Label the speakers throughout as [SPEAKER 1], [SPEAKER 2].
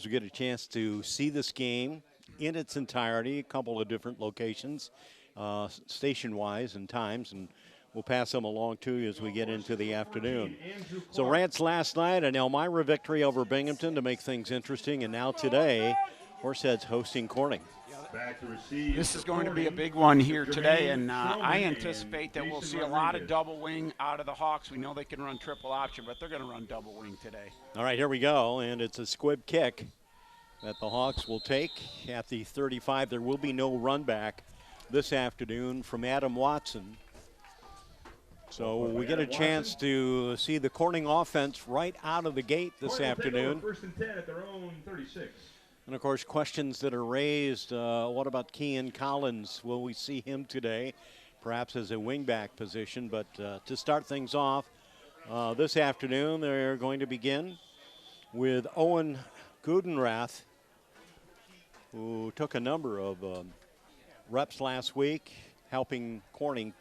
[SPEAKER 1] We get a chance to see this game in its entirety, a couple of different locations, station-wise and times, and we'll pass them along to you as we get into the afternoon. So Rants last night, an Elmira victory over Binghamton to make things interesting, and now today, Horseheads hosting Corning.
[SPEAKER 2] This is going to be a big one here today, and I anticipate that we'll see a lot of double wing out of the Hawks. We know they can run triple option, but they're going to run double wing today.
[SPEAKER 1] All right, here we go, and it's a squib kick that the Hawks will take at the 35. There will be no run back this afternoon from Adam Watson. So we get a chance to see the Corning offense right out of the gate this afternoon.
[SPEAKER 3] First and 10 at their own 36.
[SPEAKER 1] And, of course, questions that are raised, what about Kean Collins? Will we see him today, perhaps as a wingback position? But to start things off this afternoon, they're going to begin with Owen Gudenrath, who took a number of reps last week, helping Corning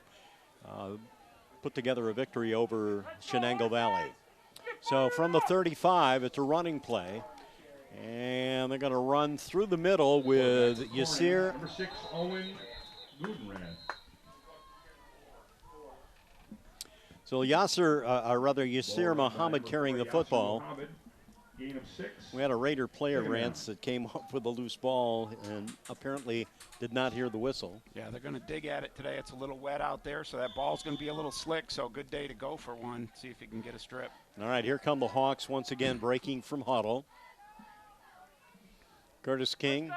[SPEAKER 1] put together a victory over Shenango Valley. So from the 35, it's a running play. And they're going to run through the middle with Yasir.
[SPEAKER 3] Number 6, Owen Gudenrath.
[SPEAKER 1] So Yasir Muhammad carrying the football.
[SPEAKER 3] Gain of 6.
[SPEAKER 1] We had a Raider player, Rance, that came up with a loose ball and apparently did not hear the whistle.
[SPEAKER 2] Yeah, they're going to dig at it today. It's a little wet out there, so that ball's going to be a little slick, so good day to go for one. See if he can get a strip.
[SPEAKER 1] All right, here come the Hawks once again breaking from huddle. Curtis King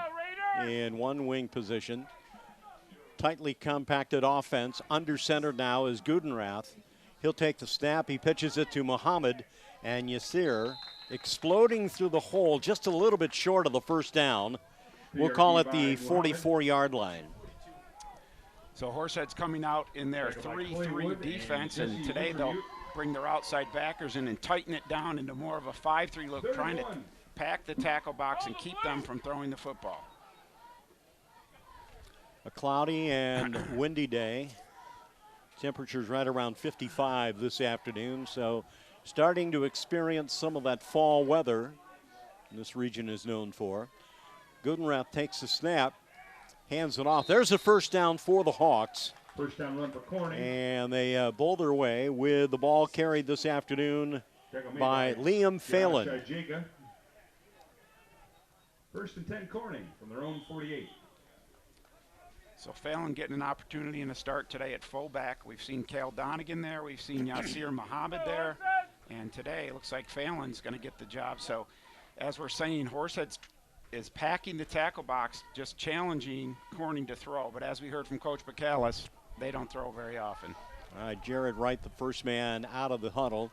[SPEAKER 1] in one wing position. Tightly compacted offense. Under center now is Gudenrath. He'll take the snap. He pitches it to Muhammad, and Yasir exploding through the hole just a little bit short of the first down. We'll call it the 44-yard line.
[SPEAKER 2] So Horseheads coming out in their 3-3 defense, and today they'll bring their outside backers in and tighten it down into more of a 5-3 look, trying to pack the tackle box and keep them from throwing the football.
[SPEAKER 1] A cloudy and windy day. Temperatures right around 55 this afternoon, so starting to experience some of that fall weather this region is known for. Gudenrath takes the snap, hands it off. There's a first down for the Hawks.
[SPEAKER 3] First down run for Corning.
[SPEAKER 1] And they bowl their way with the ball carried this afternoon by Liam Phelan.
[SPEAKER 3] First and 10 Corning from their own 48.
[SPEAKER 2] So Phelan getting an opportunity and a start today at fullback. We've seen Cale Donegan there. We've seen Yasir Muhammad there. And today it looks like Phelan's going to get the job. So as we're saying, Horseheads is packing the tackle box, just challenging Corning to throw. But as we heard from Coach Bacalus, they don't throw very often.
[SPEAKER 1] All right, Jared Wright, the first man out of the huddle.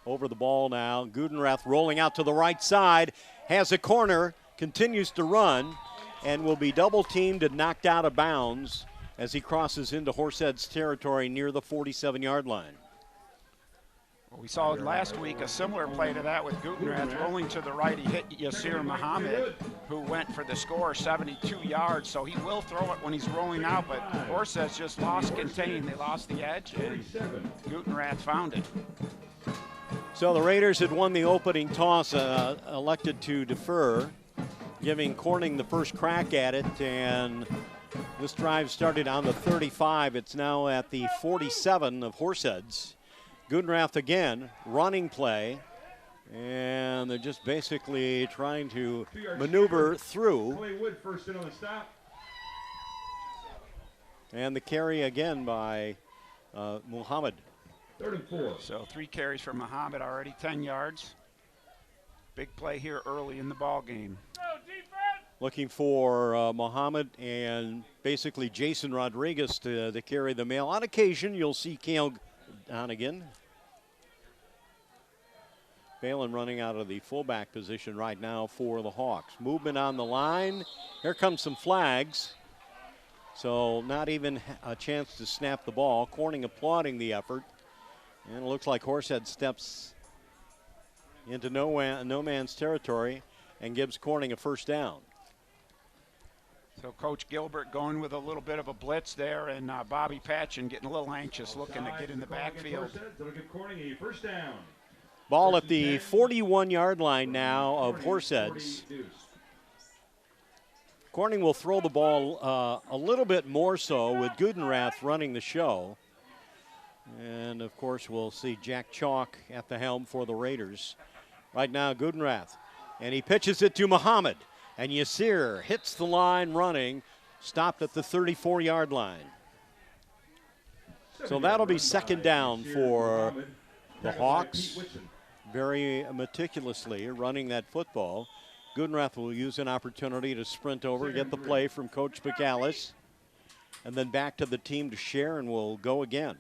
[SPEAKER 1] Over the ball now. Gudenrath rolling out to the right side. Has a corner. Continues to run and will be double teamed and knocked out of bounds as he crosses into Horseheads territory near the 47-yard line.
[SPEAKER 2] Well, we saw last week a similar play to that with Gudenrath rolling to the right. He hit Yasir Muhammad, who went for the score, 72 yards. So he will throw it when he's rolling out, but Horseheads just lost contain. They lost the edge, and Gudenrath found it.
[SPEAKER 1] So the Raiders had won the opening toss, elected to defer, giving Corning the first crack at it, and this drive started on the 35. It's now at the 47 of Horseheads. Gudenrath again, running play, and they're just basically trying to maneuver through.
[SPEAKER 3] First in on the stop.
[SPEAKER 1] And the carry again by Muhammad.
[SPEAKER 3] 3rd and 4.
[SPEAKER 2] So 3 carries for Muhammad, already 10 yards. Big play here early in the ball game.
[SPEAKER 1] Looking for Muhammad and basically Jason Rodriguez to carry the mail. On occasion, you'll see Cale Donegan. Phelan running out of the fullback position right now for the Hawks. Movement on the line. Here comes some flags. So not even a chance to snap the ball. Corning applauding the effort. And it looks like Horsehead steps into no man's territory and gives Corning a first down.
[SPEAKER 2] So Coach Gilbert going with a little bit of a blitz there, and Bobby Patchen getting a little anxious, looking to get in the backfield.
[SPEAKER 3] That'll give Corning a first down.
[SPEAKER 1] Ball at the 41-yard line now of Horseheads. Corning will throw the ball a little bit more so with Gudenrath running the show. And, of course, we'll see Jack Chalk at the helm for the Raiders. Right now, Gudenrath. And he pitches it to Muhammad. And Yasir hits the line running, stopped at the 34-yard line. So that'll be second down for the Hawks. Very meticulously running that football. Gudenrath will use an opportunity to sprint over, get the play from Coach McAllis, and then back to the team to share, and we'll go again.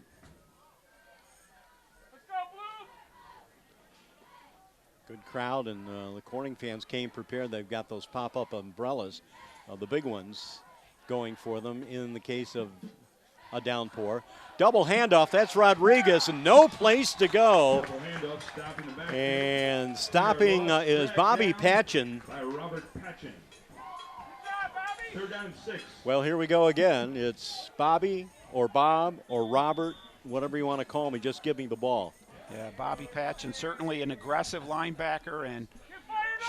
[SPEAKER 1] Good crowd, and the Corning fans came prepared. They've got those pop-up umbrellas, the big ones, going for them in the case of a downpour. Double handoff, that's Rodriguez, and no place to go. And stopping is Bobby Patchen. Well, here we go again. It's Bobby or Bob or Robert, whatever you want to call me, just give me the ball.
[SPEAKER 2] Yeah, Bobby Patchen, certainly an aggressive linebacker, and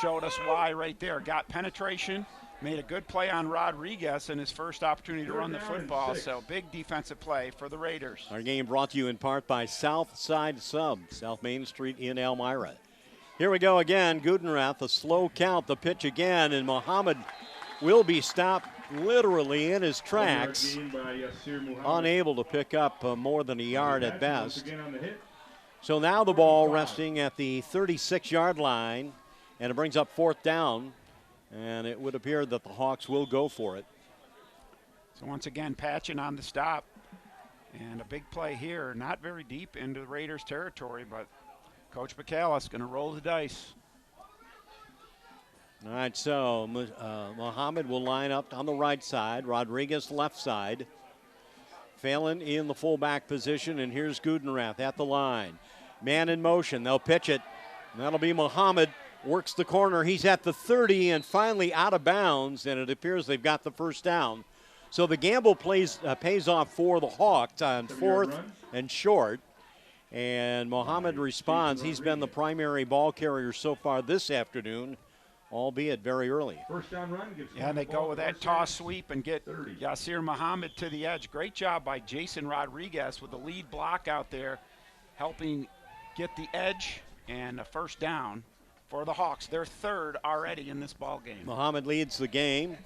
[SPEAKER 2] showed us why right there. Got penetration, made a good play on Rodriguez in his first opportunity to run the football, so big defensive play for the Raiders.
[SPEAKER 1] Our game brought to you in part by Southside Sub, South Main Street in Elmira. Here we go again, Gudenrath, a slow count, the pitch again, and Muhammad will be stopped literally in his tracks, unable to pick up more than a yard at best. So now the ball resting at the 36-yard line, and it brings up fourth down, and it would appear that the Hawks will go for it.
[SPEAKER 2] So once again, Patchen on the stop, and a big play here, not very deep into the Raiders' territory, but Coach McAllis going to roll the dice.
[SPEAKER 1] All right, so Muhammad will line up on the right side, Rodriguez left side. Phelan in the fullback position, and here's Gudenrath at the line. Man in motion, they'll pitch it. That'll be Muhammad, works the corner. He's at the 30 and finally out of bounds, and it appears they've got the first down. So the gamble pays off for the Hawks on fourth and short. And Muhammad responds. He's been the primary ball carrier so far this afternoon, albeit very early.
[SPEAKER 3] First down run gives
[SPEAKER 2] and they go with that toss sweep and get Yasir Muhammad to the edge. Great job by Jason Rodriguez with the lead block out there, helping get the edge and a first down for the Hawks. They're third already in this ball game.
[SPEAKER 1] Muhammad leads the game.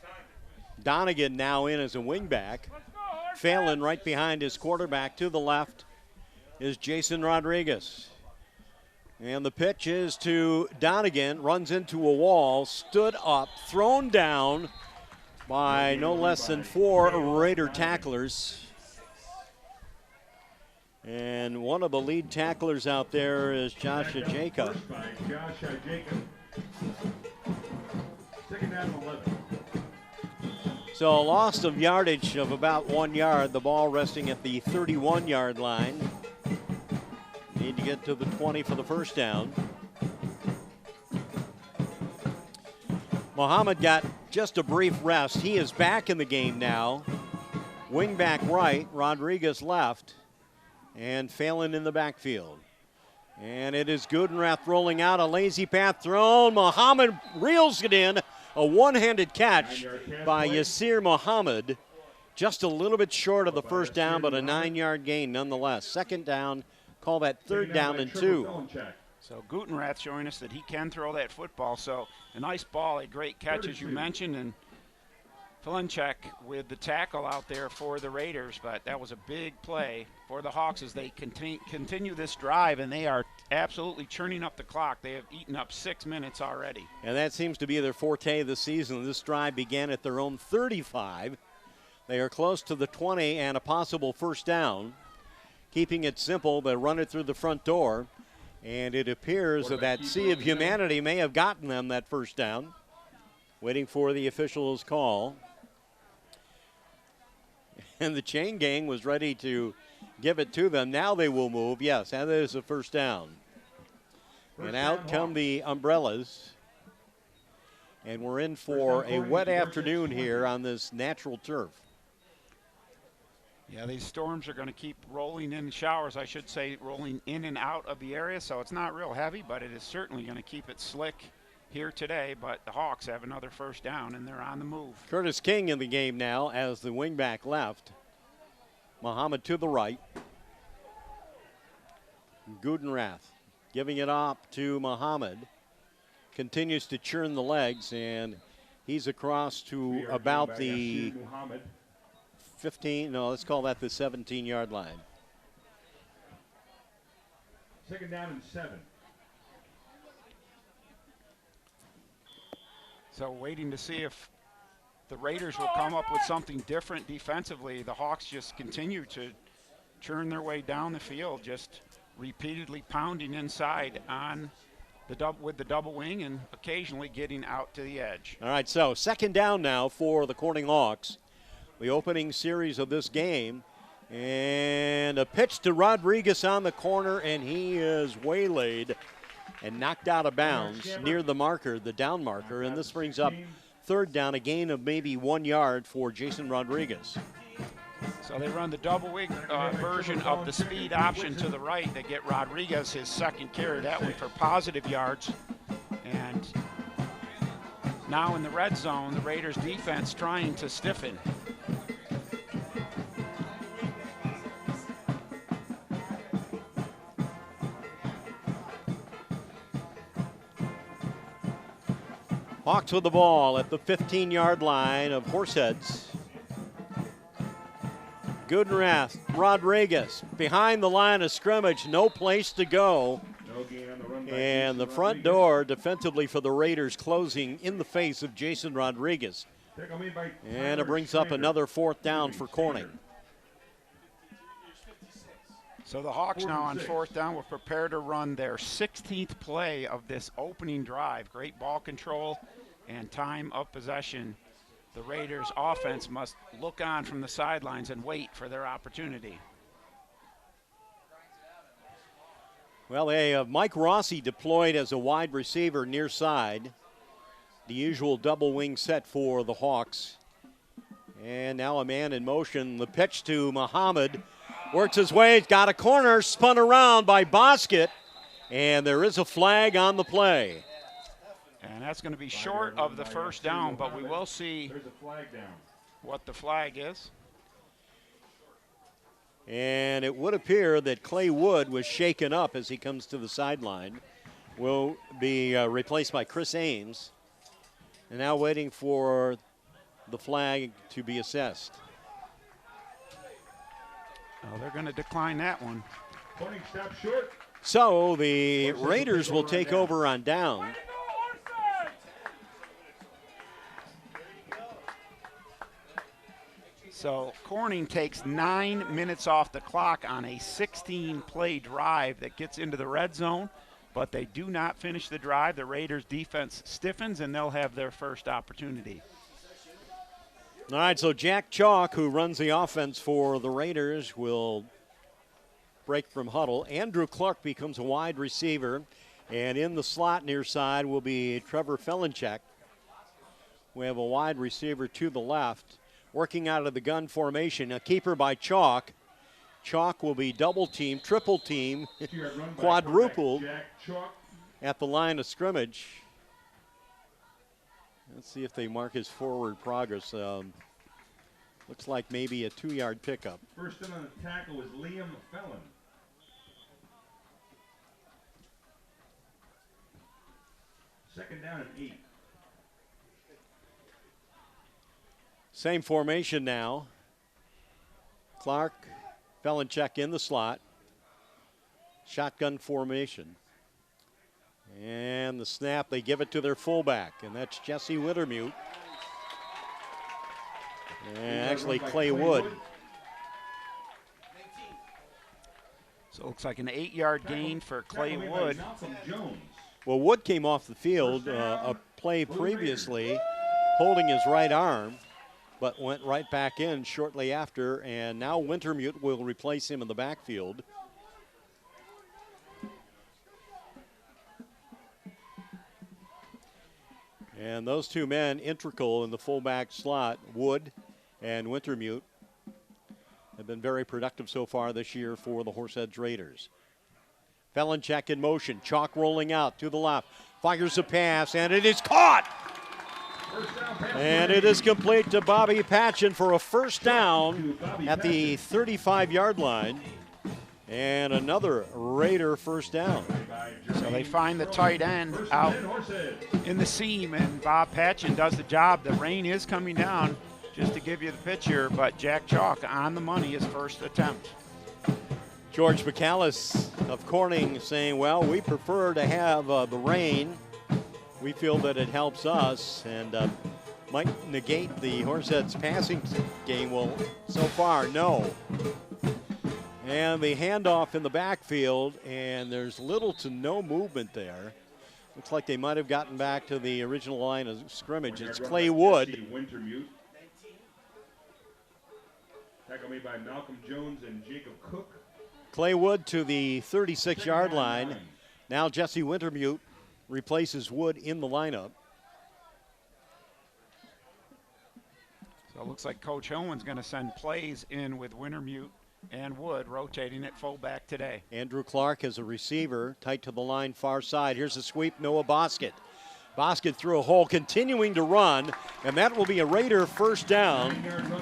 [SPEAKER 1] Donegan now in as a wingback. Phelan right behind his quarterback. To the left is Jason Rodriguez. And the pitch is to Donegan, runs into a wall, stood up, thrown down by no less than 4 Raider tacklers. And one of the lead tacklers out there is Josh Ajayka.
[SPEAKER 3] Second down 11.
[SPEAKER 1] So a loss of yardage of about 1 yard, the ball resting at the 31-yard line. Need to get to the 20 for the first down. Muhammad got just a brief rest. He is back in the game now. Wing back right, Rodriguez left, and Phelan in the backfield. And it is Gudenrath rolling out a lazy path thrown. Muhammad reels it in. A one-handed catch by Yasir Muhammad. Just a little bit short of the first down, but a 9-yard gain nonetheless. Second down, call that third down and 2.
[SPEAKER 2] So Gudenrath showing us that he can throw that football. So a nice ball, a great catch as you mentioned, and Filinchek with the tackle out there for the Raiders. But that was a big play for the Hawks as they continue this drive, and they are absolutely churning up the clock. They have eaten up 6 minutes already.
[SPEAKER 1] And that seems to be their forte this season. This drive began at their own 35. They are close to the 20 and a possible first down. Keeping it simple, they run it through the front door, and it appears that sea of humanity may have gotten them that first down. Waiting for the official's call. And the chain gang was ready to give it to them. Now they will move. Yes, and that is a first down. And out come the umbrellas. And we're in for a wet afternoon here on this natural turf.
[SPEAKER 2] Yeah, these storms are going to keep rolling in showers, I should say, rolling in and out of the area. So it's not real heavy, but it is certainly going to keep it slick here today. But the Hawks have another first down, and they're on the move.
[SPEAKER 1] Curtis King in the game now as the wingback left. Muhammad to the right. Gudenrath giving it up to Muhammad. Continues to churn the legs, and he's across to about the 15, no, let's call that the 17-yard line.
[SPEAKER 3] 2nd down and 7.
[SPEAKER 2] So waiting to see if the Raiders will come up with something different defensively. The Hawks just continue to churn their way down the field, just repeatedly pounding inside on with the double wing and occasionally getting out to the edge.
[SPEAKER 1] All right, so 2nd down now for the Corning Hawks. The opening series of this game. And a pitch to Rodriguez on the corner, and he is waylaid and knocked out of bounds near the marker, the down marker. And this brings up 3rd down, a gain of maybe 1 yard for Jason Rodriguez.
[SPEAKER 2] So they run the double wing version of the speed option to the right. They get Rodriguez his 2nd carry, that one for positive yards. And now in the red zone, the Raiders defense trying to stiffen.
[SPEAKER 1] Hawks with the ball at the 15-yard line of Horseheads. Gudenrath, Rodriguez behind the line of scrimmage, no place to go.
[SPEAKER 3] No gain on the run.
[SPEAKER 1] And the front door defensively for the Raiders closing in the face of Jason Rodriguez. And it brings up another 4th down for Corning.
[SPEAKER 2] So the Hawks now on 4th down will prepare to run their 16th play of this opening drive. Great ball control and time of possession. The Raiders offense must look on from the sidelines and wait for their opportunity.
[SPEAKER 1] Well, they have Mike Rossi deployed as a wide receiver near side. The usual double wing set for the Hawks. And now a man in motion. The pitch to Muhammad. Works his way, he's got a corner, spun around by Bosket. And there is a flag on the play.
[SPEAKER 2] And that's going to be short of the first down, but we will see what the flag is.
[SPEAKER 1] And it would appear that Clay Wood was shaken up as he comes to the sideline. Will be replaced by Chris Ames. And now waiting for the flag to be assessed.
[SPEAKER 2] Oh, they're going to decline that one.
[SPEAKER 3] Stop short.
[SPEAKER 1] So the Raiders will take over on down.
[SPEAKER 2] So Corning takes 9 minutes off the clock on a 16-play drive that gets into the red zone, but they do not finish the drive. The Raiders defense stiffens, and they'll have their first opportunity.
[SPEAKER 1] All right, so Jack Chalk, who runs the offense for the Raiders, will break from huddle. Andrew Clark becomes a wide receiver, and in the slot near side will be Trevor Felinchek. We have a wide receiver to the left. Working out of the gun formation, a keeper by Chalk. Chalk will be double team, triple team, quadrupled at the line of scrimmage. Let's see if they mark his forward progress. Looks like maybe a 2-yard pickup.
[SPEAKER 3] First in on the tackle was Liam Fellon. Second down and 8.
[SPEAKER 1] Same formation now. Clark, Felinchek in the slot. Shotgun formation. And the snap, they give it to their fullback, and that's Jesse Wittermute. And actually Clay Wood.
[SPEAKER 2] So it looks like an 8-yard gain for Clay Wood.
[SPEAKER 1] Well, Wood came off the field a play previously holding his right arm, but went right back in shortly after, and now Wintermute will replace him in the backfield. And those two men integral in the fullback slot, Wood and Wintermute. have been very productive so far this year for the Horseheads Raiders. Felinchek in motion. Chalk rolling out to the left. Fires a pass, and it is caught. And it is complete to Bobby Patchen for a first down at the 35-yard line. And another Raider first down.
[SPEAKER 2] So they find the tight end out in the seam, and Bob Patchen does the job. The rain is coming down, just to give you the picture, but Jack Chalk on the money his first attempt.
[SPEAKER 1] George McAllis of Corning saying, well, we prefer to have the rain. We feel that it helps us and might negate the Horseheads passing game. Well, so far, no. And the handoff in the backfield, and there's little to no movement there. Looks like they might have gotten back to the original line of scrimmage. It's Clay Wood.
[SPEAKER 3] Tackle made by Malcolm Jones and Jacob Cook.
[SPEAKER 1] Clay Wood to the 36-yard line. Now Jesse Wintermute replaces Wood in the lineup.
[SPEAKER 2] So it looks like Coach Hillman's going to send plays in with Wintermute and Wood rotating at fullback today.
[SPEAKER 1] Andrew Clark as a receiver, tight to the line, far side. Here's a sweep, Noah Bosket. Bosket through a hole, continuing to run, and that will be a Raider first down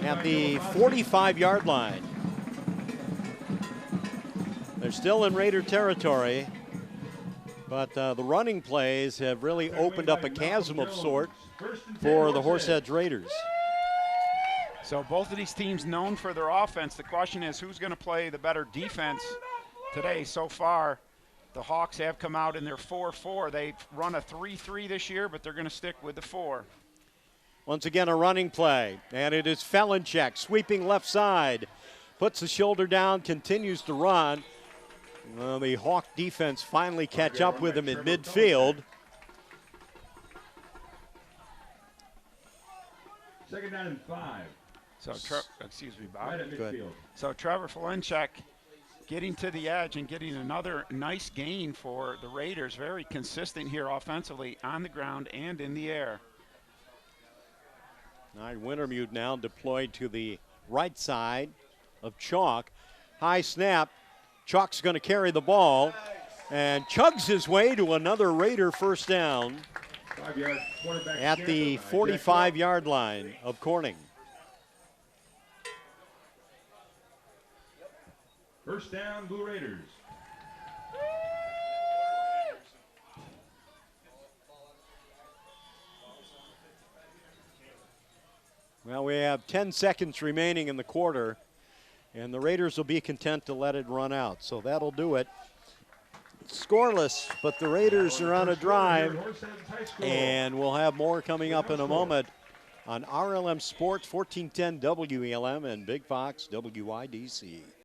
[SPEAKER 1] at the 45-yard line. They're still in Raider territory, but the running plays have really opened up a chasm of sort for the Horseheads Raiders.
[SPEAKER 2] So both of these teams known for their offense. The question is who's going to play the better defense today. So far, the Hawks have come out in their 4-4. They've run a 3-3 this year, but they're going to stick with the 4.
[SPEAKER 1] Once again, a running play, and it is Felinchek sweeping left side. Puts the shoulder down, continues to run. Well, the Hawk defense finally catch up with him in midfield.
[SPEAKER 3] Second down and 5.
[SPEAKER 2] So, excuse me, Bob.
[SPEAKER 3] Right at midfield.
[SPEAKER 2] So Trevor Felinchek getting to the edge and getting another nice gain for the Raiders. Very consistent here offensively on the ground and in the air.
[SPEAKER 1] All right, Wintermute now deployed to the right side of Chalk. High snap. Chalk's going to carry the ball and chugs his way to another Raider first down
[SPEAKER 3] 5 yards, quarterback
[SPEAKER 1] at the 45-yard line of Corning.
[SPEAKER 3] First down, Blue Raiders.
[SPEAKER 1] Well, we have 10 seconds remaining in the quarter, and the Raiders will be content to let it run out. So that'll do it. Scoreless, but the Raiders are on a drive, and we'll have more coming up in a moment on RLM Sports 1410 WELM and Big Fox WIDC.